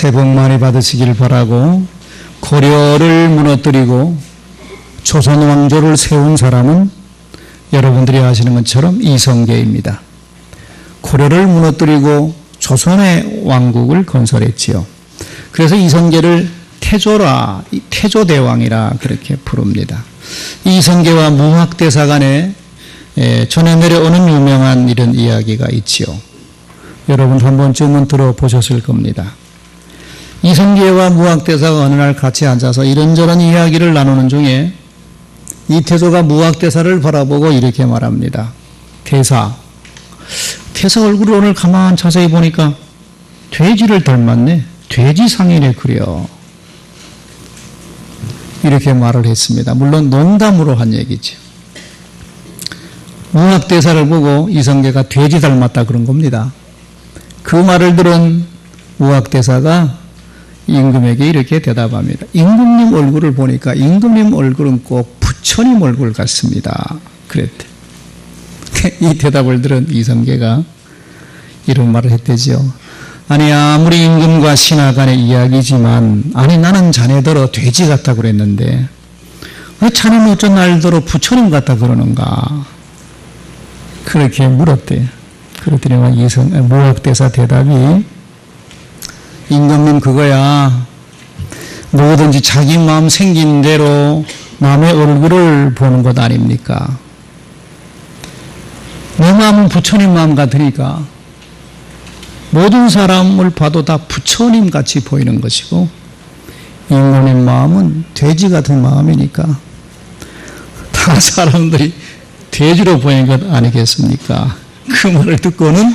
새해 복 많이 받으시길 바라고, 고려를 무너뜨리고 조선 왕조를 세운 사람은 여러분들이 아시는 것처럼 이성계입니다. 고려를 무너뜨리고 조선의 왕국을 건설했지요. 그래서 이성계를 태조라, 태조대왕이라 그렇게 부릅니다. 이성계와 무학대사 간에 전해 내려오는 유명한 이런 이야기가 있지요. 여러분 한 번쯤은 들어보셨을 겁니다. 이성계와 무학대사가 어느 날 같이 앉아서 이런저런 이야기를 나누는 중에 이 태조가 무학대사를 바라보고 이렇게 말합니다. 대사 얼굴을 오늘 가만 자세히 보니까 돼지를 닮았네. 돼지상이네 그려. 이렇게 말을 했습니다. 물론 농담으로 한 얘기죠. 무학대사를 보고 이성계가 돼지 닮았다 그런 겁니다. 그 말을 들은 무학대사가 임금에게 이렇게 대답합니다. 임금님 얼굴을 보니까 임금님 얼굴은 꼭 부처님 얼굴 같습니다. 그랬대. 이 대답을 들은 이성계가 이런 말을 했대죠. 아니 아무리 임금과 신하 간의 이야기지만 아니 나는 자네더러 돼지 같다 그랬는데 왜 자네는 어쩐 날더러 부처님 같다 그러는가. 그렇게 물었대요. 그랬더니 무학대사 대답이 임금님 그거야 누구든지 자기 마음 생긴 대로 남의 얼굴을 보는 것 아닙니까? 내 마음은 부처님 마음 같으니까 모든 사람을 봐도 다 부처님 같이 보이는 것이고 임금님 마음은 돼지 같은 마음이니까 다 사람들이 돼지로 보이는 것 아니겠습니까? 그 말을 듣고는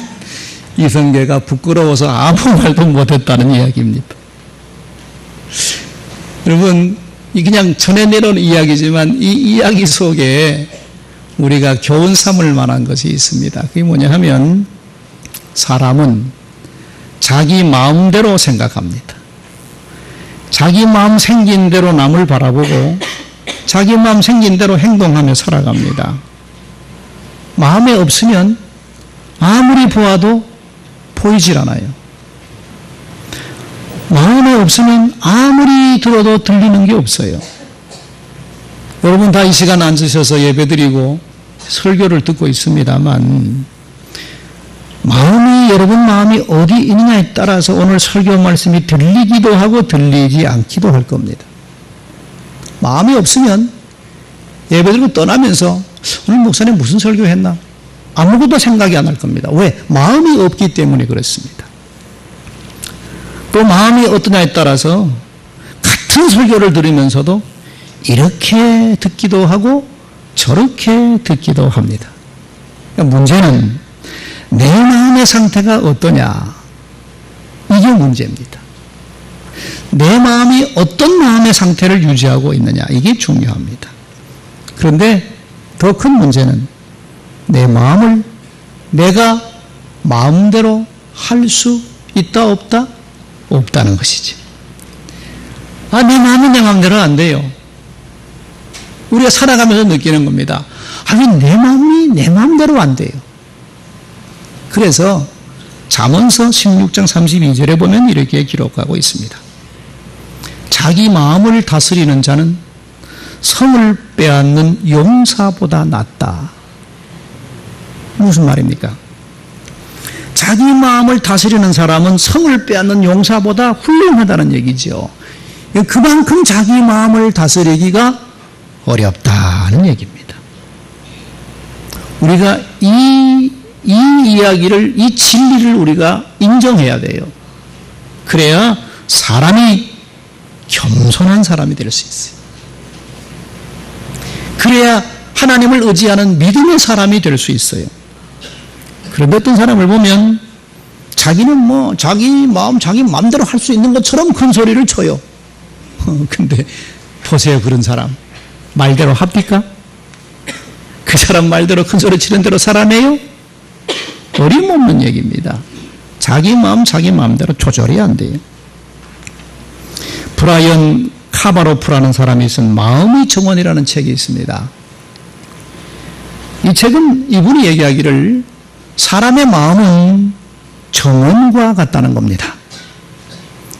이성계가 부끄러워서 아무 말도 못했다는 이야기입니다. 여러분, 그냥 전해 내려온 이야기지만 이 이야기 속에 우리가 교훈 삼을 만한 것이 있습니다. 그게 뭐냐 하면 사람은 자기 마음대로 생각합니다. 자기 마음 생긴 대로 남을 바라보고 자기 마음 생긴 대로 행동하며 살아갑니다. 마음에 없으면 아무리 보아도 보이질 않아요. 마음에 없으면 아무리 들어도 들리는 게 없어요. 여러분 다 이 시간 앉으셔서 예배드리고 설교를 듣고 있습니다만 여러분 마음이 어디 있느냐에 따라서 오늘 설교 말씀이 들리기도 하고 들리지 않기도 할 겁니다. 마음이 없으면 예배드리고 떠나면서 오늘 목사님 무슨 설교했나? 아무것도 생각이 안 날 겁니다. 왜? 마음이 없기 때문에 그렇습니다. 또 마음이 어떠냐에 따라서 같은 설교를 들으면서도 이렇게 듣기도 하고 저렇게 듣기도 합니다. 그러니까 문제는 내 마음의 상태가 어떠냐? 이게 문제입니다. 내 마음이 어떤 마음의 상태를 유지하고 있느냐? 이게 중요합니다. 그런데 더 큰 문제는 내 마음을 내가 마음대로 할 수 있다 없다? 없다는 것이지. 내 마음은 내 마음대로 안 돼요. 우리가 살아가면서 느끼는 겁니다. 왜 내 마음이 내 마음대로 안 돼요. 그래서 잠언서 16장 32절에 보면 이렇게 기록하고 있습니다. 자기 마음을 다스리는 자는 성을 빼앗는 용사보다 낫다. 무슨 말입니까? 자기 마음을 다스리는 사람은 성을 빼앗는 용사보다 훌륭하다는 얘기죠. 그만큼 자기 마음을 다스리기가 어렵다는 얘기입니다. 우리가 이 이야기를, 이 진리를 우리가 인정해야 돼요. 그래야 사람이 겸손한 사람이 될 수 있어요. 그래야 하나님을 의지하는 믿음의 사람이 될 수 있어요. 그런데 어떤 사람을 보면 자기는 자기 마음, 자기 마음대로 할 수 있는 것처럼 큰 소리를 쳐요. 근데 보세요, 그런 사람. 말대로 합니까? 그 사람 말대로 큰 소리 치는 대로 살아내요? 어림없는 얘기입니다. 자기 마음, 자기 마음대로 조절이 안 돼요. 브라이언 카바로프라는 사람이 쓴 마음의 정원이라는 책이 있습니다. 이 책은 이분이 얘기하기를 사람의 마음은 정원과 같다는 겁니다.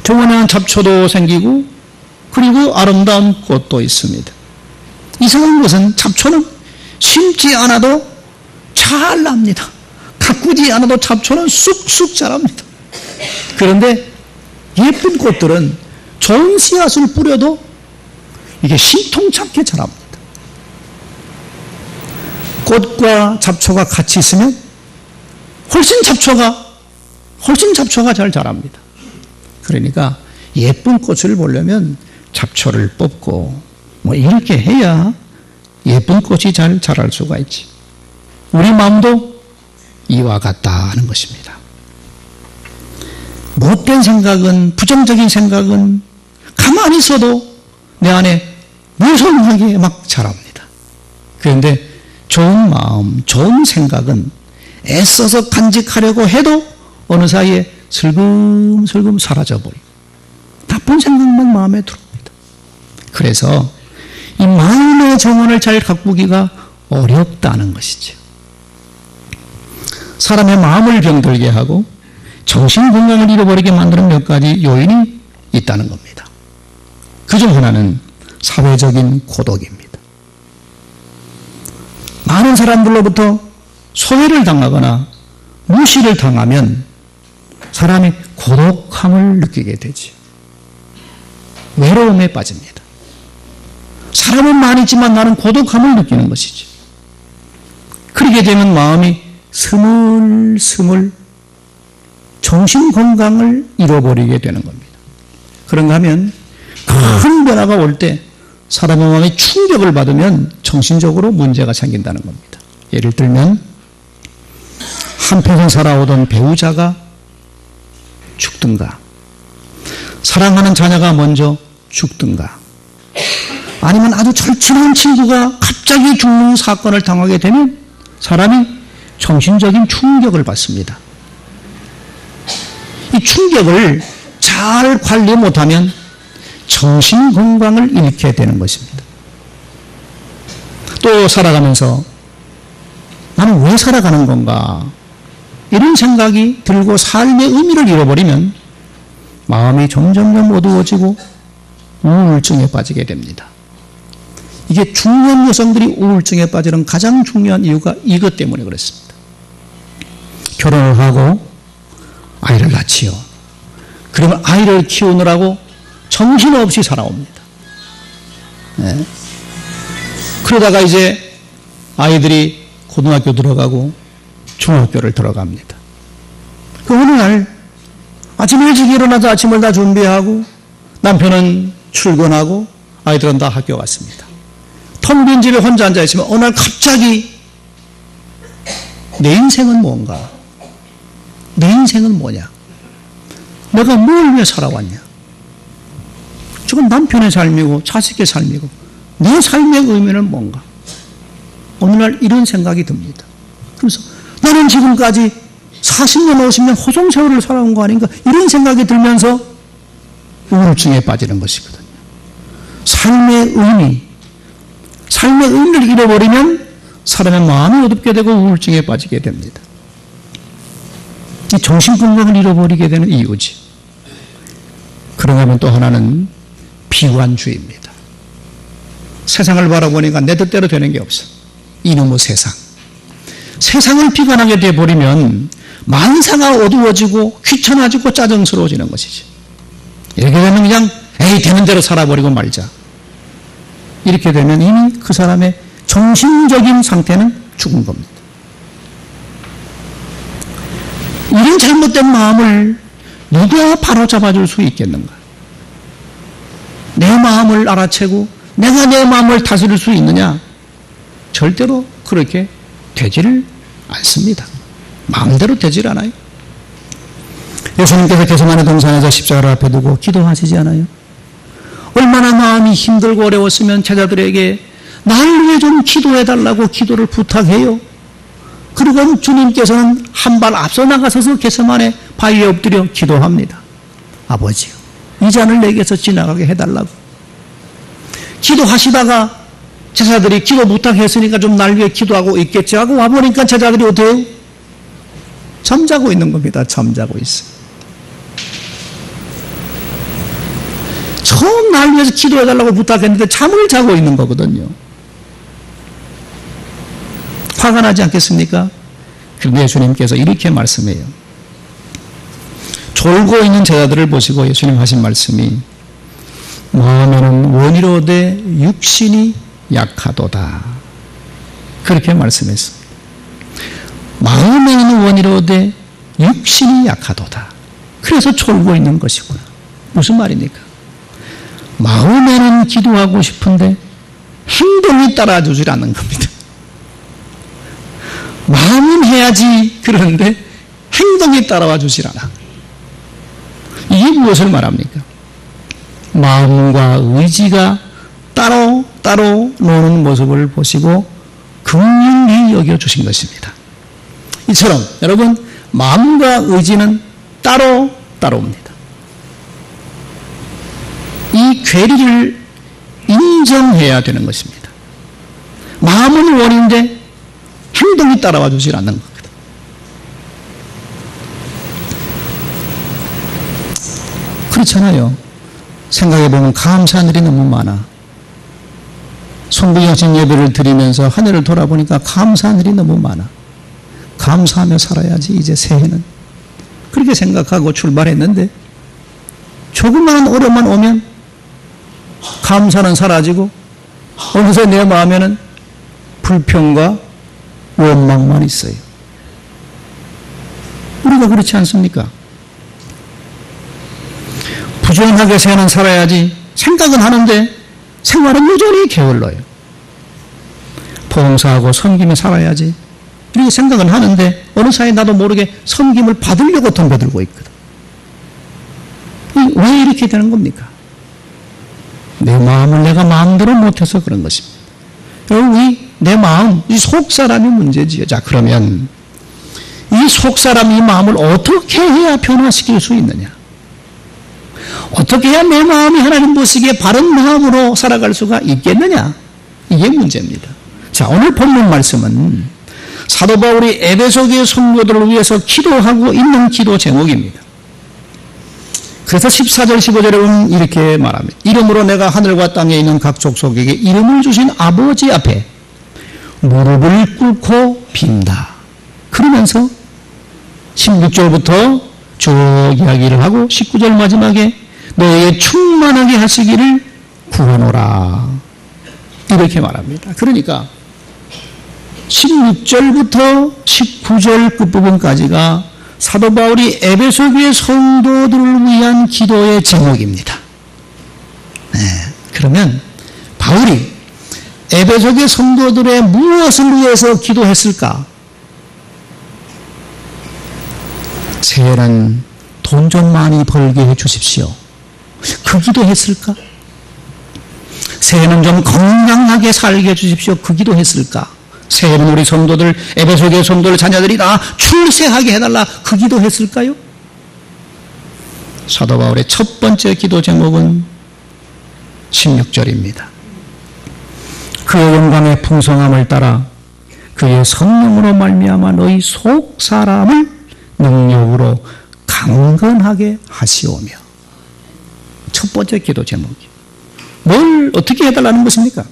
조그마한 잡초도 생기고 그리고 아름다운 꽃도 있습니다. 이상한 것은 잡초는 심지 않아도 잘 납니다. 가꾸지 않아도 잡초는 쑥쑥 자랍니다. 그런데 예쁜 꽃들은 좋은 씨앗을 뿌려도 이게 신통찮게 자랍니다. 꽃과 잡초가 같이 있으면 훨씬 잡초가 잘 자랍니다. 그러니까 예쁜 꽃을 보려면 잡초를 뽑고 뭐 이렇게 해야 예쁜 꽃이 잘 자랄 수가 있지. 우리 마음도 이와 같다는 것입니다. 못된 생각은, 부정적인 생각은 가만히 있어도 내 안에 무성하게 막 자랍니다. 그런데 좋은 마음, 좋은 생각은 애써서 간직하려고 해도 어느 사이에 슬금슬금 사라져버리고 나쁜 생각만 마음에 들어옵니다. 그래서 이 마음의 정원을 잘 가꾸기가 어렵다는 것이죠. 사람의 마음을 병들게 하고 정신 건강을 잃어버리게 만드는 몇 가지 요인이 있다는 겁니다. 그중 하나는 사회적인 고독입니다. 많은 사람들로부터 소외를 당하거나 무시를 당하면 사람이 고독함을 느끼게 되지. 외로움에 빠집니다. 사람은 많이 있지만 나는 고독함을 느끼는 것이지. 그렇게 되면 마음이 스물스물 정신 건강을 잃어버리게 되는 겁니다. 그런가 하면 큰 변화가 올 때 사람의 마음이 충격을 받으면 정신적으로 문제가 생긴다는 겁니다. 예를 들면 한평생 살아오던 배우자가 죽든가, 사랑하는 자녀가 먼저 죽든가, 아니면 아주 절친한 친구가 갑자기 죽는 사건을 당하게 되면 사람이 정신적인 충격을 받습니다. 이 충격을 잘 관리 못하면 정신 건강을 잃게 되는 것입니다. 또 살아가면서 나는 왜 살아가는 건가? 이런 생각이 들고 삶의 의미를 잃어버리면 마음이 점점점 어두워지고 우울증에 빠지게 됩니다. 이게 중년 여성들이 우울증에 빠지는 가장 중요한 이유가 이것 때문에 그렇습니다. 결혼을 하고 아이를 낳지요. 그러면 아이를 키우느라고 정신없이 살아옵니다. 네. 그러다가 이제 아이들이 고등학교 들어가고 중학교를 들어갑니다. 그 어느 날 아침 일찍 일어나서 아침을 다 준비하고 남편은 출근하고 아이들은 다 학교 갔습니다. 텅 빈 집에 혼자 앉아있으면 어느 날 갑자기 내 인생은 뭔가? 내 인생은 뭐냐? 내가 뭘 위해 살아왔냐? 저건 남편의 삶이고 자식의 삶이고 내 삶의 의미는 뭔가? 어느 날 이런 생각이 듭니다. 그래서 나는 지금까지 40년, 50년 호송세월을 살아온 거 아닌가? 이런 생각이 들면서 우울증에 빠지는 것이거든요. 삶의 의미를 잃어버리면 사람의 마음이 어둡게 되고 우울증에 빠지게 됩니다. 이 정신건강을 잃어버리게 되는 이유지. 그런가 하면 또 하나는 비관주의입니다. 세상을 바라보니까 내 뜻대로 되는 게 없어. 이놈의 세상. 세상을 비관하게 돼버리면 만사가 어두워지고 귀찮아지고 짜증스러워지는 것이지. 이렇게 되면 그냥 에이 되는 대로 살아버리고 말자. 이렇게 되면 이미 그 사람의 정신적인 상태는 죽은 겁니다. 이런 잘못된 마음을 누가 바로잡아줄 수 있겠는가? 내 마음을 알아채고 내가 내 마음을 다스릴 수 있느냐? 절대로 그렇게 되지를 않습니다. 마음대로 되질 않아요. 예수님께서 게세마네 동산에서 십자가를 앞에 두고 기도하시지 않아요? 얼마나 마음이 힘들고 어려웠으면 제자들에게 날 위해 좀 기도해달라고 기도를 부탁해요. 그리고 주님께서는 한 발 앞서 나가서서 게세마네 바위에 엎드려 기도합니다. 아버지요, 이 잔을 내게서 지나가게 해달라고. 기도하시다가 제자들이 기도 부탁했으니까 좀 날 위해 기도하고 있겠지 하고 와보니까 제자들이 어떻게 해요? 잠자고 있는 겁니다. 잠자고 있어요. 처음 날 위해서 기도해달라고 부탁했는데 잠을 자고 있는 거거든요. 화가 나지 않겠습니까? 그런데 예수님께서 이렇게 말씀해요. 졸고 있는 제자들을 보시고 예수님 하신 말씀이 마음에는 원이로되 육신이 약하도다. 그렇게 말씀했습니다. 마음에는 원이로되 육신이 약하도다. 그래서 졸고 있는 것이구나. 무슨 말입니까? 마음에는 기도하고 싶은데 행동이 따라주질 않는 겁니다. 마음은 해야지 그러는데 행동이 따라와 주질 않아. 이게 무엇을 말합니까? 마음과 의지가 따로 노는 모습을 보시고 긍휼히 여겨주신 것입니다. 이처럼 여러분 마음과 의지는 따로옵니다. 이 괴리를 인정해야 되는 것입니다. 마음은 원인데 행동이 따라와 주질 않는 거거든. 그렇잖아요. 생각해보면 감사한 일이 너무 많아. 송구영신 예배를 드리면서 하늘을 돌아보니까 감사한 일이 너무 많아. 감사하며 살아야지 이제 새해는. 그렇게 생각하고 출발했는데 조그마한 어려움만 오면 감사는 사라지고 어느새 내 마음에는 불평과 원망만 있어요. 우리가 그렇지 않습니까? 부지런하게 새해는 살아야지 생각은 하는데 생활은 여전히 게을러요. 봉사하고 섬기며 살아야지 이렇게 생각은 하는데 어느 사이에 나도 모르게 섬김을 받으려고 덤벼들고 있거든. 왜 이렇게 되는 겁니까? 내 마음을 내가 마음대로 못해서 그런 것입니다. 여러분, 내 마음, 이 속사람이 문제지요. 자, 그러면 이 속사람, 이 마음을 어떻게 해야 변화시킬 수 있느냐? 어떻게 해야 내 마음이 하나님 보시기에 바른 마음으로 살아갈 수가 있겠느냐? 이게 문제입니다. 자, 오늘 본문 말씀은 사도 바울이 에베소 교회 성도들을 위해서 기도하고 있는 기도 제목입니다. 그래서 14절 15절에 보면 이렇게 말합니다. 이름으로 내가 하늘과 땅에 있는 각 족속에게 이름을 주신 아버지 앞에 무릎을 꿇고 빈다. 그러면서 16절부터 쭉 이야기를 하고 19절 마지막에 너에게 충만하게 하시기를 구하노라. 이렇게 말합니다. 그러니까 16절부터 19절 끝부분까지가 사도 바울이 에베소 교회 성도들을 위한 기도의 제목입니다. 네, 그러면 바울이 에베소 교회 성도들의 무엇을 위해서 기도했을까? 새해는 돈 좀 많이 벌게 해 주십시오. 그 기도했을까? 새해는 좀 건강하게 살게 해 주십시오. 그 기도했을까? 새해는 우리 성도들, 에베소 교회 성도들 자녀들이 다 출세하게 해달라. 그 기도했을까요? 사도 바울의 첫 번째 기도 제목은 16절입니다. 그의 영광의 풍성함을 따라 그의 성령으로 말미암아 너희 속 사람을 능력으로 강건하게 하시오며. 첫 번째 기도 제목이 뭘 어떻게 해달라는 것입니까?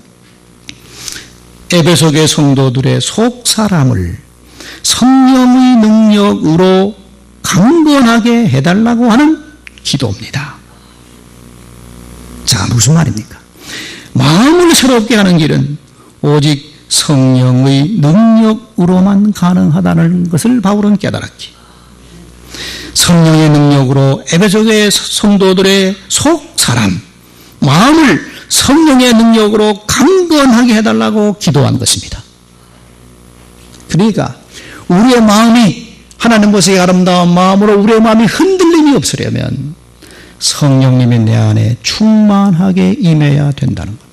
에베소 교회 성도들의 속 사람을 성령의 능력으로 강건하게 해달라고 하는 기도입니다. 자, 무슨 말입니까? 마음을 새롭게 하는 길은 오직 성령의 능력으로만 가능하다는 것을 바울은 깨달았기. 성령의 능력으로 에베소 교회 성도들의 속 사람, 마음을 성령의 능력으로 강건하게 해달라고 기도한 것입니다. 그러니까 우리의 마음이 하나님 보시기에 아름다운 마음으로 우리의 마음이 흔들림이 없으려면 성령님이 내 안에 충만하게 임해야 된다는 겁니다.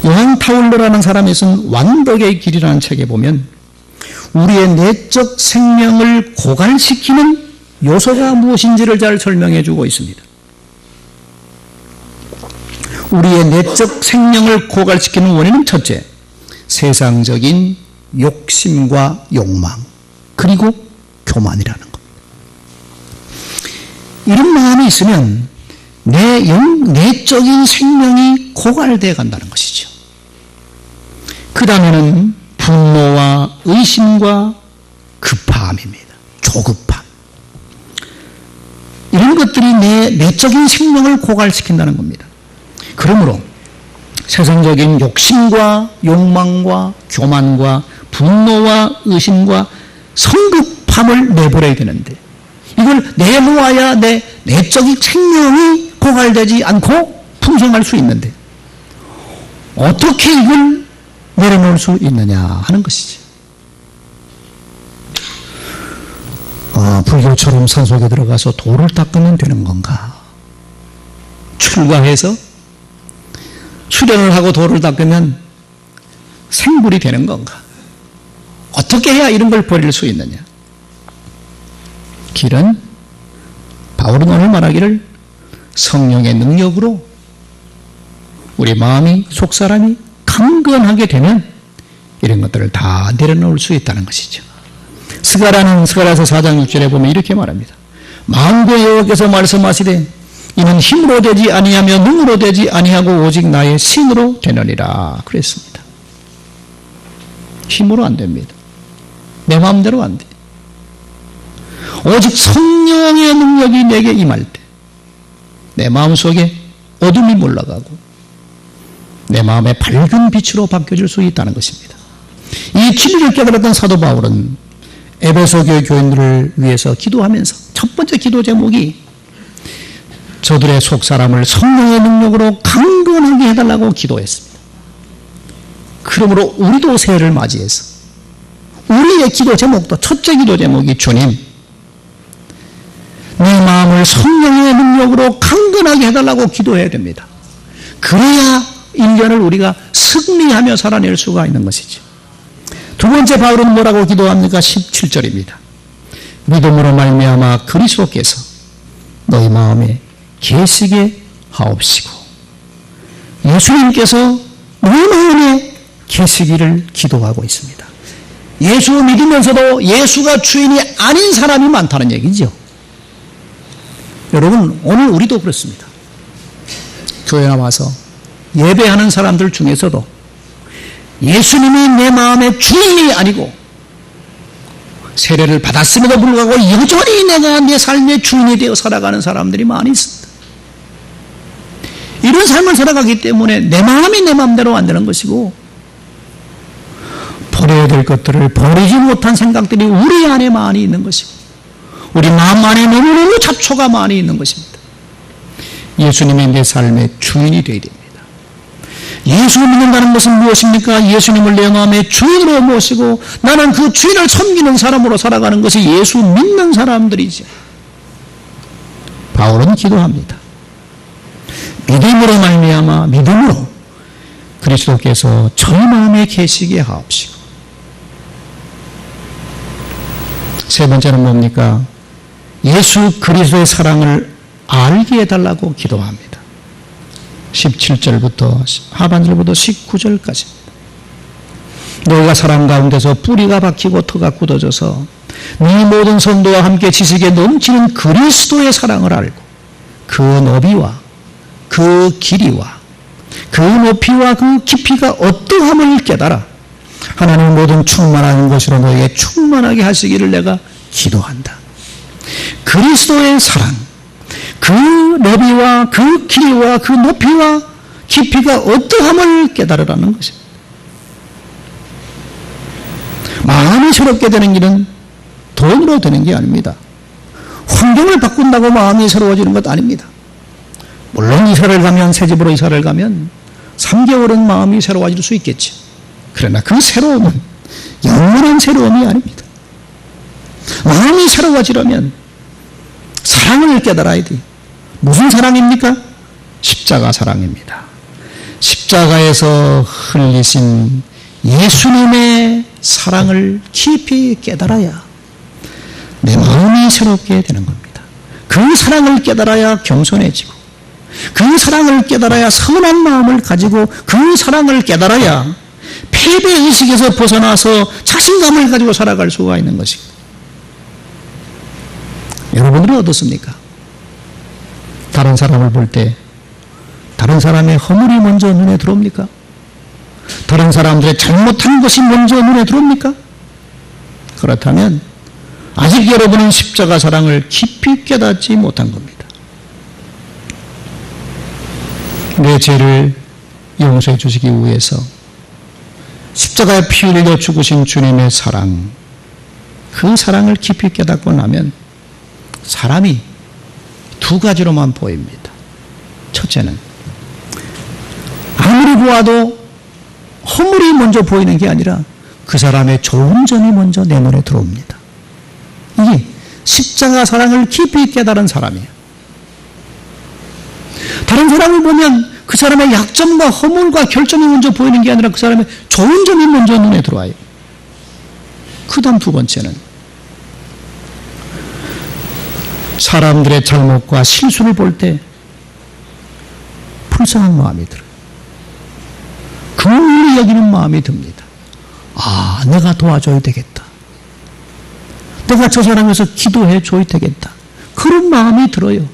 요한 타울러라는 사람이 쓴 완덕의 길이라는 책에 보면 우리의 내적 생명을 고갈시키는 요소가 무엇인지를 잘 설명해 주고 있습니다. 우리의 내적 생명을 고갈시키는 원인은 첫째, 세상적인 욕심과 욕망, 그리고 교만이라는 겁니다. 이런 마음이 있으면 내적인 생명이 고갈되어 간다는 것이죠. 그 다음에는 분노와 의심과 급함입니다. 조급함. 이런 것들이 내 내적인 생명을 고갈시킨다는 겁니다. 그러므로 세상적인 욕심과 욕망과 교만과 분노와 의심과 성급함을 내버려야 되는데 이걸 내놓아야 내 내적인 생명이 고갈되지 않고 풍성할 수 있는데 어떻게 이걸 내려놓을 수 있느냐 하는 것이지. 불교처럼 산속에 들어가서 돌을 닦으면 되는 건가? 출가해서 수련을 하고 돌을 닦으면 생불이 되는 건가? 어떻게 해야 이런 걸 버릴 수 있느냐? 길은 바울은 오늘 말하기를 성령의 능력으로 우리 마음이 속사람이 강건하게 되면 이런 것들을 다 내려놓을 수 있다는 것이죠. 스가랴서 4장 6절에 보면 이렇게 말합니다. 만군의 여호와께서 말씀하시되 이는 힘으로 되지 아니하며 능으로 되지 아니하고 오직 나의 신으로 되느니라 그랬습니다. 힘으로 안 됩니다. 내 마음대로 안 돼. 오직 성령의 능력이 내게 임할 때 내 마음속에 어둠이 몰라가고 내 마음의 밝은 빛으로 바뀌어질 수 있다는 것입니다. 이 진리를 깨달았던 사도 바울은 에베소 교회 교인들을 위해서 기도하면서 첫 번째 기도 제목이 저들의 속사람을 성령의 능력으로 강건하게 해달라고 기도했습니다. 그러므로 우리도 새해를 맞이해서 우리의 기도 제목도 첫째 기도 제목이 주님 내 마음을 성령의 능력으로 강건하게 해달라고 기도해야 됩니다. 그래야 1년을 우리가 승리하며 살아낼 수가 있는 것이죠. 두 번째 바울은 뭐라고 기도합니까? 17절입니다. 믿음으로 말미암아 그리스도께서 너희 마음에 계시게 하옵시고 예수님께서 너희 마음에 계시기를 기도하고 있습니다. 예수 믿으면서도 예수가 주인이 아닌 사람이 많다는 얘기죠. 여러분 오늘 우리도 그렇습니다. 교회 나와서 예배하는 사람들 중에서도 예수님이 내 마음의 주인이 아니고 세례를 받았음에도 불구하고 여전히 내가 내 삶의 주인이 되어 살아가는 사람들이 많이 있습니다. 이런 삶을 살아가기 때문에 내 마음이 내 마음대로 안 되는 것이고 버려야 될 것들을 버리지 못한 생각들이 우리 안에 많이 있는 것이고 우리 마음 안에 너무너무 잡초가 많이 있는 것입니다. 예수님이 내 삶의 주인이 되어야 됩니다. 예수를 믿는다는 것은 무엇입니까? 예수님을 내 마음의 주인으로 모시고 나는 그 주인을 섬기는 사람으로 살아가는 것이 예수 믿는 사람들이죠. 바울은 기도합니다. 믿음으로 말미암아 믿음으로 그리스도께서 저희 마음에 계시게 하옵시고 세 번째는 뭡니까? 예수 그리스도의 사랑을 알게 해달라고 기도합니다. 17절부터 하반절부터 19절까지 너희가 사람 가운데서 뿌리가 박히고 터가 굳어져서 네 모든 성도와 함께 지식에 넘치는 그리스도의 사랑을 알고 그 너비와 그 길이와 그 높이와 그 깊이가 어떠함을 깨달아 하나님 모든 충만한 것으로 너희에게 충만하게 하시기를 내가 기도한다. 그리스도의 사랑 그 너비와 그 길이와 그 높이와 깊이가 어떠함을 깨달으라는 것입니다. 마음이 새롭게 되는 길은 돈으로 되는 게 아닙니다. 환경을 바꾼다고 마음이 새로워지는 것 아닙니다. 물론 이사를 가면 새집으로 이사를 가면 3개월은 마음이 새로워질 수 있겠지. 그러나 그 새로움은 영원한 새로움이 아닙니다. 마음이 새로워지려면 사랑을 깨달아야 돼요. 무슨 사랑입니까? 십자가 사랑입니다. 십자가에서 흘리신 예수님의 사랑을 깊이 깨달아야 내 마음이 새롭게 되는 겁니다. 그 사랑을 깨달아야 겸손해지고 그 사랑을 깨달아야 선한 마음을 가지고 그 사랑을 깨달아야 패배의식에서 벗어나서 자신감을 가지고 살아갈 수가 있는 것입니다. 여러분들은 어떻습니까? 다른 사람을 볼 때 다른 사람의 허물이 먼저 눈에 들어옵니까? 다른 사람들의 잘못한 것이 먼저 눈에 들어옵니까? 그렇다면 아직 여러분은 십자가 사랑을 깊이 깨닫지 못한 겁니다. 내 죄를 용서해 주시기 위해서 십자가에 피 흘려 죽으신 주님의 사랑, 그 사랑을 깊이 깨닫고 나면 사람이 두 가지로만 보입니다. 첫째는 아무리 보아도 허물이 먼저 보이는 게 아니라 그 사람의 좋은 점이 먼저 내 눈에 들어옵니다. 이게 십자가 사랑을 깊이 깨달은 사람이에요. 다른 사람을 보면 그 사람의 약점과 허물과 결점이 먼저 보이는 게 아니라 그 사람의 좋은 점이 먼저 눈에 들어와요. 그 다음 두 번째는 사람들의 잘못과 실수를 볼 때 불쌍한 마음이 들어요. 긍휼히 여기는 마음이 듭니다. 아, 내가 도와줘야 되겠다. 내가 저 사람 위해서 기도해 줘야 되겠다. 그런 마음이 들어요.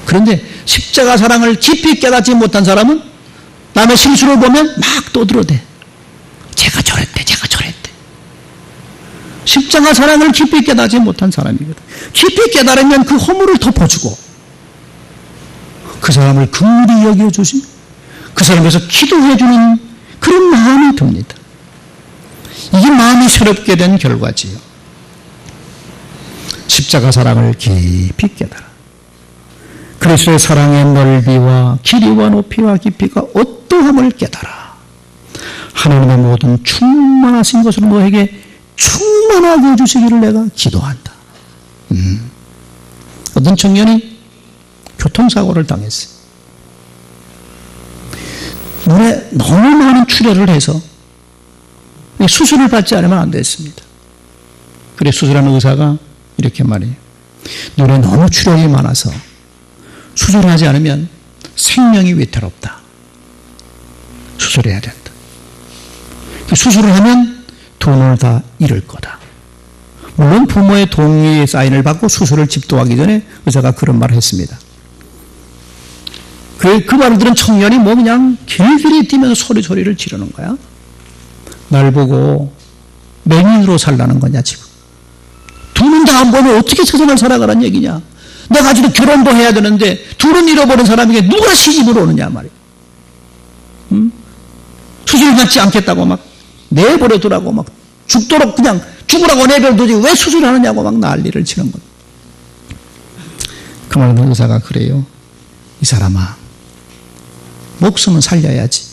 그런데 십자가 사랑을 깊이 깨닫지 못한 사람은 남의 실수를 보면 막 떠들어대. 제가 저랬대, 제가 저랬대. 십자가 사랑을 깊이 깨닫지 못한 사람이거든. 깊이 깨달으면 그 허물을 덮어주고 그 사람을 긍휼히 여겨주시, 그 사람에서 기도해주는 그런 마음이 듭니다. 이게 마음이 새롭게 된 결과지요. 십자가 사랑을 깊이 깨달아 그리스도의 사랑의 넓이와 길이와 높이와 깊이가 어떠함을 깨달아 하나님의 모든 충만하신 것으로 너에게 충만하게 해주시기를 내가 기도한다. 어떤 청년이 교통사고를 당했어요. 눈에 너무 많은 출혈을 해서 수술을 받지 않으면 안 됐습니다. 그래서 수술하는 의사가 이렇게 말해요. 눈에 너무 출혈이 많아서 수술을 하지 않으면 생명이 위태롭다. 수술해야 된다. 수술을 하면 돈을 다 잃을 거다. 물론 부모의 동의 사인을 받고 수술을 집도하기 전에 의사가 그런 말을 했습니다. 그 말을 들은 청년이 뭐 그냥 길길이 뛰면서 소리를 지르는 거야. 날 보고 맹인으로 살라는 거냐 지금. 둘은 다 안 보면 어떻게 세상을 살아가란 얘기냐. 내가 아직도 결혼도 해야 되는데 둘은 잃어버린 사람에게 누가 시집을 오느냐 말이야. 수술 받지 않겠다고 막 내버려두라고 막 죽도록 그냥 죽으라고 내버려두지 왜 수술하느냐고 막 난리를 치는 거야. 그 말은 의사가 그래요. 이 사람아, 목숨은 살려야지.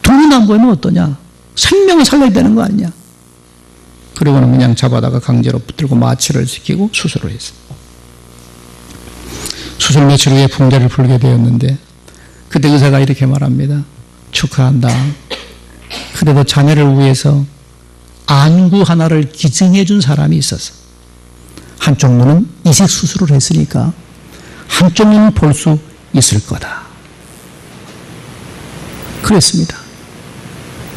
돈은 안 보이면 어떠냐. 생명을 살려야 되는 거 아니냐. 그리고는 그냥 잡아다가 강제로 붙들고 마취를 시키고 수술을 했어요. 수술 며칠 후에 붕대를 풀게 되었는데 그때 의사가 이렇게 말합니다. 축하한다. 그래도 자네를 위해서 안구 하나를 기증해 준 사람이 있어서 한쪽 눈은 이식 수술을 했으니까 한쪽 눈은 볼 수 있을 거다. 그랬습니다.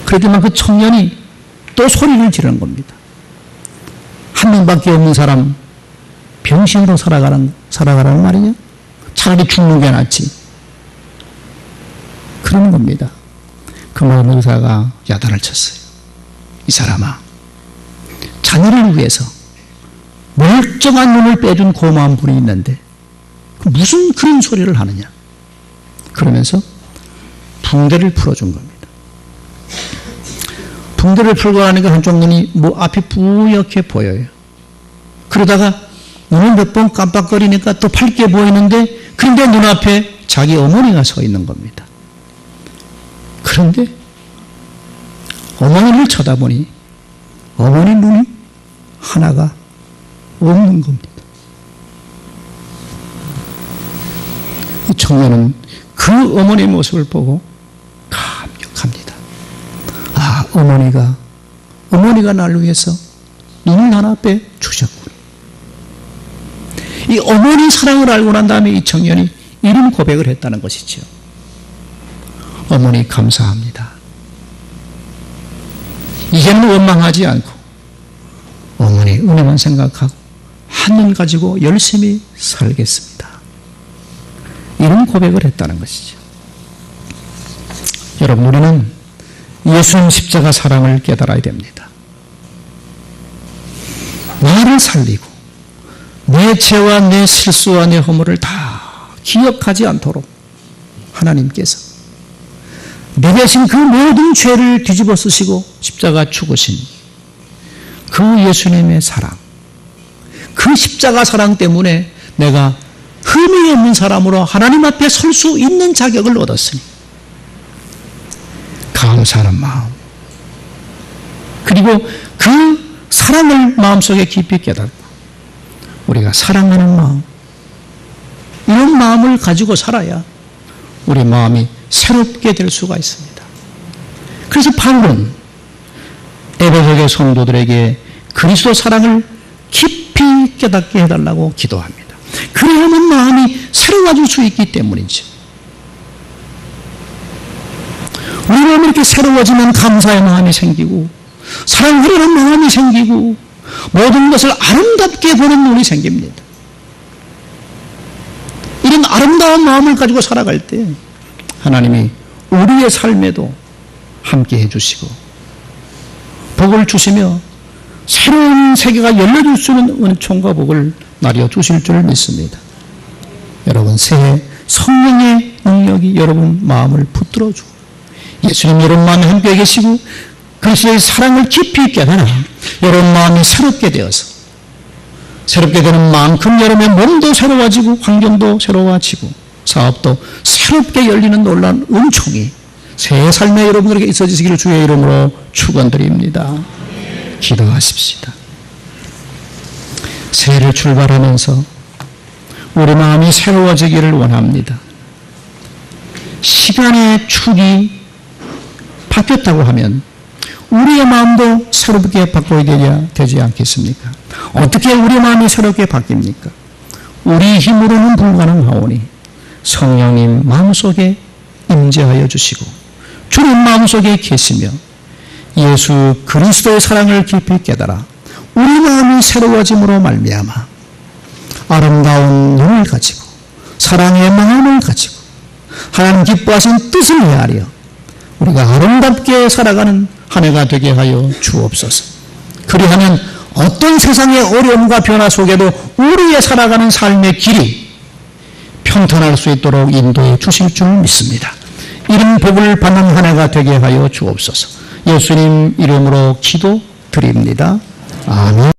그랬더니 그 청년이 또 소리를 지르는 겁니다. 한 명밖에 없는 사람 병신으로 살아가라는 말이냐? 차라리 죽는 게 낫지. 그러는 겁니다. 그 말은 의사가 야단을 쳤어요. 이 사람아, 자녀를 위해서 멀쩡한 눈을 빼준 고마운 분이 있는데 무슨 그런 소리를 하느냐. 그러면서 붕대를 풀어준 겁니다. 붕대를 풀고 나니까 한쪽 눈이 앞이 뿌옇게 보여요. 그러다가 눈을 몇 번 깜빡거리니까 또 밝게 보이는데 그런데 눈앞에 자기 어머니가 서 있는 겁니다. 그런데 어머니를 쳐다보니 어머니 눈이 하나가 없는 겁니다. 이 청년은 그 어머니의 모습을 보고 감격합니다. 아, 어머니가 나를 위해서 눈을 하나 빼주셨구나. 이 어머니 사랑을 알고 난 다음에 이 청년이 이런 고백을 했다는 것이죠. 어머니 감사합니다. 이제는 원망하지 않고 어머니 은혜만 생각하고 한눈 가지고 열심히 살겠습니다. 이런 고백을 했다는 것이죠. 여러분, 우리는 예수님 십자가 사랑을 깨달아야 됩니다. 나를 살리고 내 죄와 내 실수와 내 허물을 다 기억하지 않도록 하나님께서 내 대신 그 모든 죄를 뒤집어 쓰시고 십자가 죽으신 그 예수님의 사랑, 그 십자가 사랑 때문에 내가 흠이 없는 사람으로 하나님 앞에 설 수 있는 자격을 얻었으니 감사하는 마음, 그리고 그 사랑을 마음속에 깊이 깨닫고 우리가 사랑하는 마음, 이런 마음을 가지고 살아야 우리 마음이 새롭게 될 수가 있습니다. 그래서 바울은 에베소의 성도들에게 그리스도 사랑을 깊이 깨닫게 해달라고 기도합니다. 그래야만 마음이 새로워질 수 있기 때문이죠. 우리 마음이 이렇게 새로워지면 감사의 마음이 생기고 사랑하려는 마음이 생기고 모든 것을 아름답게 보는 눈이 생깁니다. 이런 아름다운 마음을 가지고 살아갈 때 하나님이 우리의 삶에도 함께 해주시고 복을 주시며 새로운 세계가 열려줄 수 있는 은총과 복을 나려 주실 줄 믿습니다. 여러분, 새해 성령의 능력이 여러분 마음을 붙들어주고 예수님 여러분 마음에 함께 계시고 그리스도의 사랑을 깊이 깨달아 여러분 마음이 새롭게 되어서 새롭게 되는 만큼 여러분의 몸도 새로워지고 환경도 새로워지고 사업도 새롭게 열리는 놀라운 은총이 새 삶에 여러분들에게 있어지시기를 주의 이름으로 축원드립니다. 기도하십시다. 새해를 출발하면서 우리 마음이 새로워지기를 원합니다. 시간의 축이 바뀌었다고 하면 우리의 마음도 새롭게 바꿔야 되지 않겠습니까? 어떻게 우리 마음이 새롭게 바뀝니까? 우리 힘으로는 불가능하오니 성령님 마음속에 임재하여 주시고 주님 마음속에 계시며 예수 그리스도의 사랑을 깊이 깨달아 우리 마음이 새로워짐으로 말미암아 아름다운 눈을 가지고 사랑의 마음을 가지고 하나님 기뻐하신 뜻을 헤아려 우리가 아름답게 살아가는 한 해가 되게 하여 주옵소서. 그리하면 어떤 세상의 어려움과 변화 속에도 우리의 살아가는 삶의 길이 평탄할 수 있도록 인도해 주실 줄 믿습니다. 이런 복을 받는 한 해가 되게 하여 주옵소서. 예수님 이름으로 기도드립니다. 아멘.